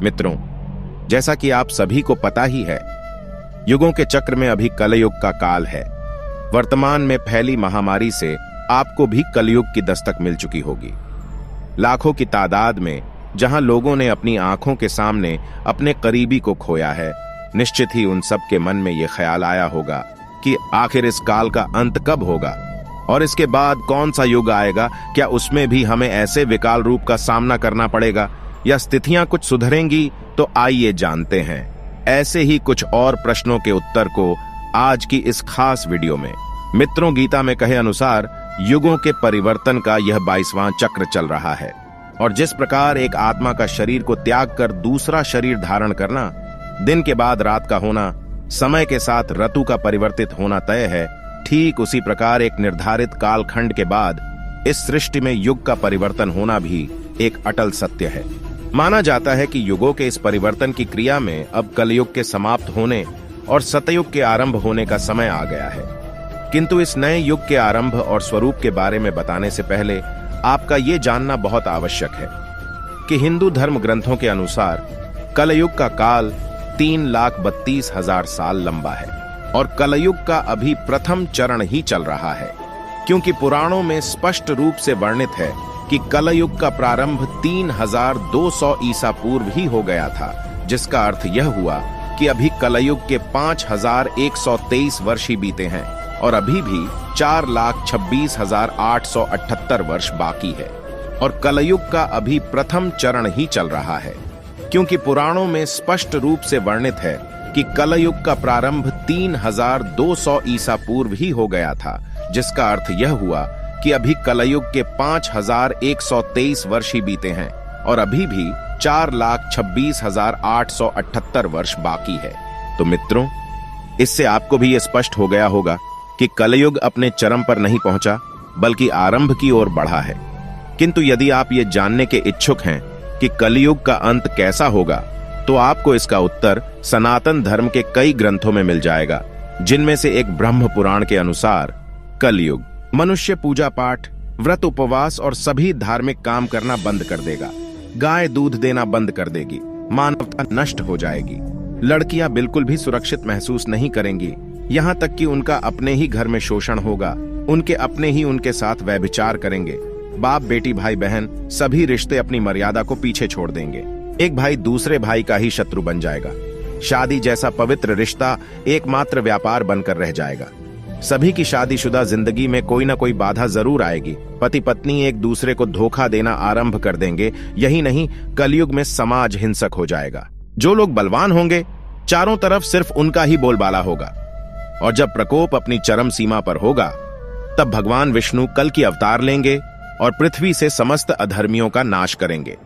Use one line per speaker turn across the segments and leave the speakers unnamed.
मित्रों, जैसा कि आप सभी को पता ही है, युगों के चक्र में अभी कलयुग का काल है। वर्तमान में फैली महामारी से आपको भी कलयुग की दस्तक मिल चुकी होगी। लाखों की तादाद में जहां लोगों ने अपनी आंखों के सामने अपने करीबी को खोया है, निश्चित ही उन सब के मन में यह ख्याल आया होगा कि आखिर इस काल का अंत कब होगा और इसके बाद कौन सा युग आएगा। क्या उसमें भी हमें ऐसे विकराल रूप का सामना करना पड़ेगा या स्थितियां कुछ सुधरेंगी? तो आइए जानते हैं ऐसे ही कुछ और प्रश्नों के उत्तर को आज की इस खास वीडियो में। मित्रों, गीता में कहे अनुसार युगों के परिवर्तन का यह 22वां चक्र चल रहा है और जिस प्रकार एक आत्मा का शरीर को त्याग कर दूसरा शरीर धारण करना, दिन के बाद रात का होना, समय के साथ ऋतु का परिवर्तित होना तय है, ठीक उसी प्रकार एक निर्धारित कालखंड के बाद इस सृष्टि में युग का परिवर्तन होना भी एक अटल सत्य है। माना जाता है कि युगों के इस परिवर्तन की क्रिया में अब कलयुग के समाप्त होने और सतयुग के आरंभ होने का समय आ गया है। किंतु इस नए युग के आरंभ और स्वरूप के बारे में बताने से पहले आपका ये जानना बहुत आवश्यक है कि हिंदू धर्म ग्रंथों के अनुसार कलयुग का काल 3,32,000 साल लंबा है और कलयुग का अभी प्रथम चरण ही चल रहा है, क्योंकि पुराणों में स्पष्ट रूप से वर्णित है कि कलयुग का प्रारंभ 3,200 ईसा पूर्व ही हो गया था, जिसका अर्थ यह हुआ कि अभी कलयुग के 5,123 वर्ष ही बीते हैं और अभी भी 4,26,878 वर्ष बाकी है और कलयुग का अभी प्रथम चरण ही चल रहा है, क्योंकि पुराणों में स्पष्ट रूप से वर्णित है कि कलयुग का प्रारंभ 3,200 ईसा पूर्व ही हो गया था, जिसका अर्थ यह हुआ कि अभी कलयुग के 5,123 वर्ष ही बीते हैं और अभी भी 4,26,878 वर्ष बाकी है। तो मित्रों, इससे आपको भी यह स्पष्ट हो गया होगा कि कलयुग अपने चरम पर नहीं पहुंचा, बल्कि आरंभ की ओर बढ़ा है। किंतु यदि आप ये जानने के इच्छुक हैं कि कलयुग का अंत कैसा होगा, तो आपको इसका उत्तर सनातन धर्म के कई ग्रंथों में मिल जाएगा, जिनमें से एक ब्रह्म पुराण के अनुसार कलयुग मनुष्य पूजा पाठ, व्रत, उपवास और सभी धार्मिक काम करना बंद कर देगा। गाय दूध देना बंद कर देगी, मानवता नष्ट हो जाएगी, लड़कियां बिल्कुल भी सुरक्षित महसूस नहीं करेंगी, यहाँ तक कि उनका अपने ही घर में शोषण होगा, उनके अपने ही उनके साथ व्यभिचार करेंगे, बाप बेटी भाई बहन सभी रिश्ते अपनी मर्यादा को पीछे छोड़ देंगे, एक भाई दूसरे भाई का ही शत्रु बन जाएगा, शादी जैसा पवित्र रिश्ता एकमात्र व्यापार बनकर रह जाएगा। सभी की शादीशुदा जिंदगी में कोई ना कोई बाधा जरूर आएगी, पति पत्नी एक दूसरे को धोखा देना आरंभ कर देंगे। यही नहीं, कलयुग में समाज हिंसक हो जाएगा। जो लोग बलवान होंगे, चारों तरफ सिर्फ उनका ही बोलबाला होगा और जब प्रकोप अपनी चरम सीमा पर होगा, तब भगवान विष्णु कल की अवतार लेंगे और पृथ्वी से समस्त अधर्मियों का नाश करेंगे।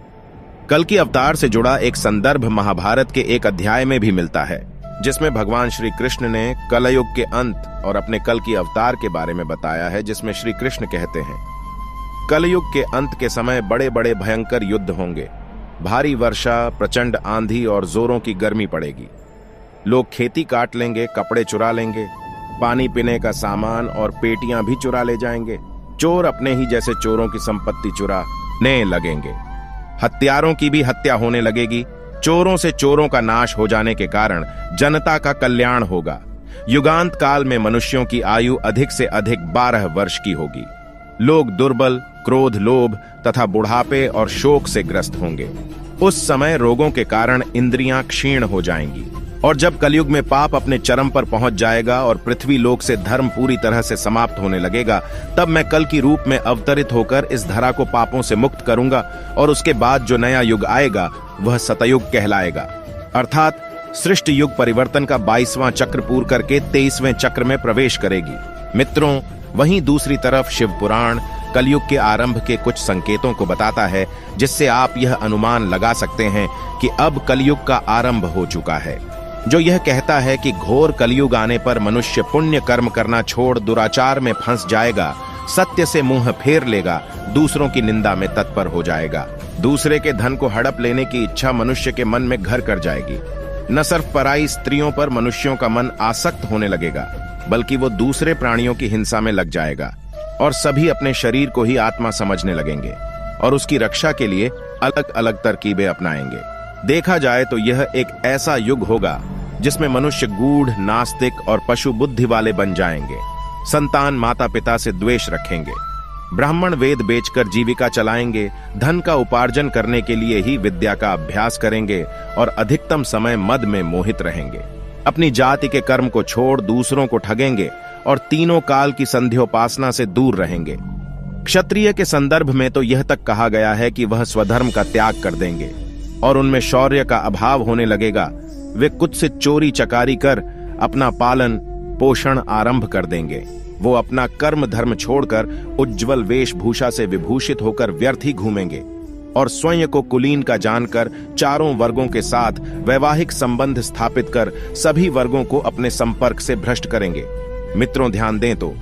कल की अवतार से जुड़ा एक संदर्भ महाभारत के एक अध्याय में भी मिलता है, जिसमें भगवान श्री कृष्ण ने कलयुग के अंत और अपने कल की अवतार के बारे में बताया है, जिसमें श्री कृष्ण कहते हैं, कलयुग के अंत के समय बड़े बड़े भयंकर युद्ध होंगे, भारी वर्षा, प्रचंड आंधी और जोरों की गर्मी पड़ेगी, लोग खेती काट लेंगे, कपड़े चुरा लेंगे, पानी पीने का सामान और पेटियां भी चुरा ले जाएंगे, चोर अपने ही जैसे चोरों की संपत्ति चुराने लगेंगे, हत्यारों की भी हत्या होने लगेगी, चोरों से चोरों का नाश हो जाने के कारण जनता का कल्याण होगा। युगांत काल में मनुष्यों की आयु अधिक से अधिक 12 वर्ष की होगी। लोग दुर्बल, क्रोध, लोभ तथा बुढ़ापे और शोक से ग्रस्त होंगे। उस समय रोगों के कारण इंद्रियां क्षीण हो जाएंगी और जब कलयुग में पाप अपने चरम पर पहुंच जाएगा और पृथ्वी लोक से धर्म पूरी तरह से समाप्त होने लगेगा, तब मैं कल की रूप में अवतरित होकर इस धरा को पापों से मुक्त करूंगा और उसके बाद जो नया युग आएगा वह सतयुग कहलाएगा। अर्थात सृष्टि युग परिवर्तन का 22वां चक्र पूर्ण करके 23वें चक्र में प्रवेश करेगी। मित्रों, वहीं दूसरी तरफ शिव पुराण कलयुग के आरंभ के कुछ संकेतों को बताता है, जिससे आप यह अनुमान लगा सकते हैं कि अब कलयुग का आरंभ हो चुका है, जो यह कहता है कि घोर कलयुग आने पर मनुष्य पुण्य कर्म करना छोड़ दुराचार में फंस जाएगा, सत्य से मुंह फेर लेगा, दूसरों की निंदा में तत्पर हो जाएगा, दूसरे के धन को हड़प लेने की इच्छा मनुष्य के मन में घर कर जाएगी। न सिर्फ पराई स्त्रियों पर मनुष्यों का मन आसक्त होने लगेगा, बल्कि वो दूसरे प्राणियों की हिंसा में लग जाएगा और सभी अपने शरीर को ही आत्मा समझने लगेंगे और उसकी रक्षा के लिए अलग अलग तरकीबें अपनाएंगे। देखा जाए तो यह एक ऐसा युग होगा जिसमें मनुष्य गूढ़, नास्तिक और पशु बुद्धि वाले बन जाएंगे। संतान माता पिता से द्वेष रखेंगे, ब्राह्मण वेद बेचकर जीविका चलाएंगे, धन का उपार्जन करने के लिए ही विद्या का अभ्यास करेंगे और अधिकतम समय मद में मोहित रहेंगे। अपनी जाति के कर्म को छोड़ दूसरों को ठगेंगे और तीनों काल की संध्योपासना से दूर रहेंगे। क्षत्रिय के संदर्भ में तो यह तक कहा गया है कि वह स्वधर्म का त्याग कर देंगे और उनमें शौर्य का अभाव होने लगेगा। वे कुछ से चोरी चकारी कर अपना पालन पोषण आरंभ कर देंगे। वो अपना कर्म धर्म छोड़कर उज्जवल वेशभूषा से विभूषित होकर व्यर्थ ही घूमेंगे और स्वयं को कुलीन का जानकर चारों वर्गों के साथ वैवाहिक संबंध स्थापित कर सभी वर्गों को अपने संपर्क से भ्रष्ट करेंगे। मित्रों, ध्यान दें तो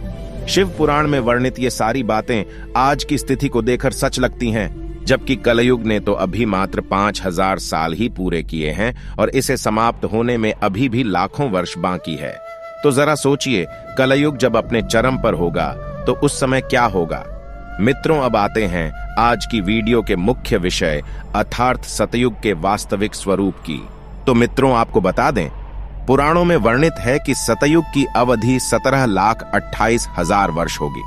शिव पुराण में वर्णित ये सारी बातें आज की स्थिति को देखकर सच लगती हैं, जबकि कलयुग ने तो अभी मात्र 5000 साल ही पूरे किए हैं और इसे समाप्त होने में अभी भी लाखों वर्ष बाकी है। तो जरा सोचिए, कलयुग जब अपने चरम पर होगा तो उस समय क्या होगा। मित्रों, अब आते हैं आज की वीडियो के मुख्य विषय अर्थात सतयुग के वास्तविक स्वरूप की। तो मित्रों, आपको बता दें, पुराणों में वर्णित है कि सतयुग की अवधि 17,28,000 वर्ष होगी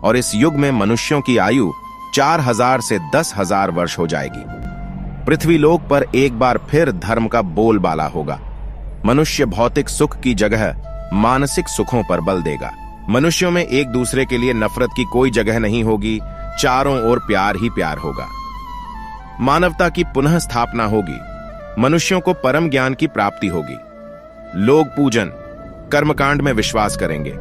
और इस युग में मनुष्यों की आयु 4000 से 10,000 वर्ष हो जाएगी। पृथ्वी लोक पर एक बार फिर धर्म का बोलबाला होगा। मनुष्य भौतिक सुख की जगह मानसिक सुखों पर बल देगा। मनुष्यों में एक दूसरे के लिए नफरत की कोई जगह नहीं होगी, चारों ओर प्यार ही प्यार होगा। मानवता की पुनः स्थापना होगी, मनुष्यों को परम ज्ञान की प्राप्ति होगी। लोग पूजन कर्मकांड में विश्वास करेंगे।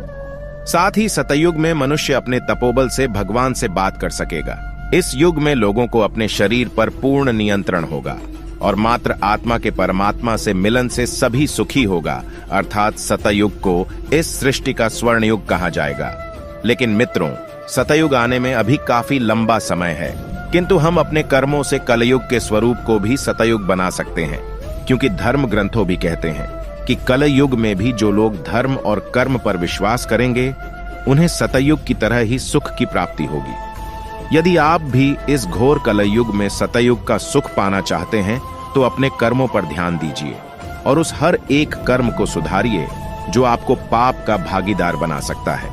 साथ ही सतयुग में मनुष्य अपने तपोबल से भगवान से बात कर सकेगा। इस युग में लोगों को अपने शरीर पर पूर्ण नियंत्रण होगा और मात्र आत्मा के परमात्मा से मिलन से सभी सुखी होगा। अर्थात सतयुग को इस सृष्टि का स्वर्ण युग कहा जाएगा। लेकिन मित्रों, सतयुग आने में अभी काफी लंबा समय है, किंतु हम अपने कर्मों से कलयुग के स्वरूप को भी सतयुग बना सकते हैं, क्योंकि धर्म ग्रंथों भी कहते हैं कि कलयुग में भी जो लोग धर्म और कर्म पर विश्वास करेंगे उन्हें सतयुग की तरह ही सुख की प्राप्ति होगी। यदि आप भी इस घोर कलयुग में सतयुग का सुख पाना चाहते हैं तो अपने कर्मों पर ध्यान दीजिए और उस हर एक कर्म को सुधारिए जो आपको पाप का भागीदार बना सकता है।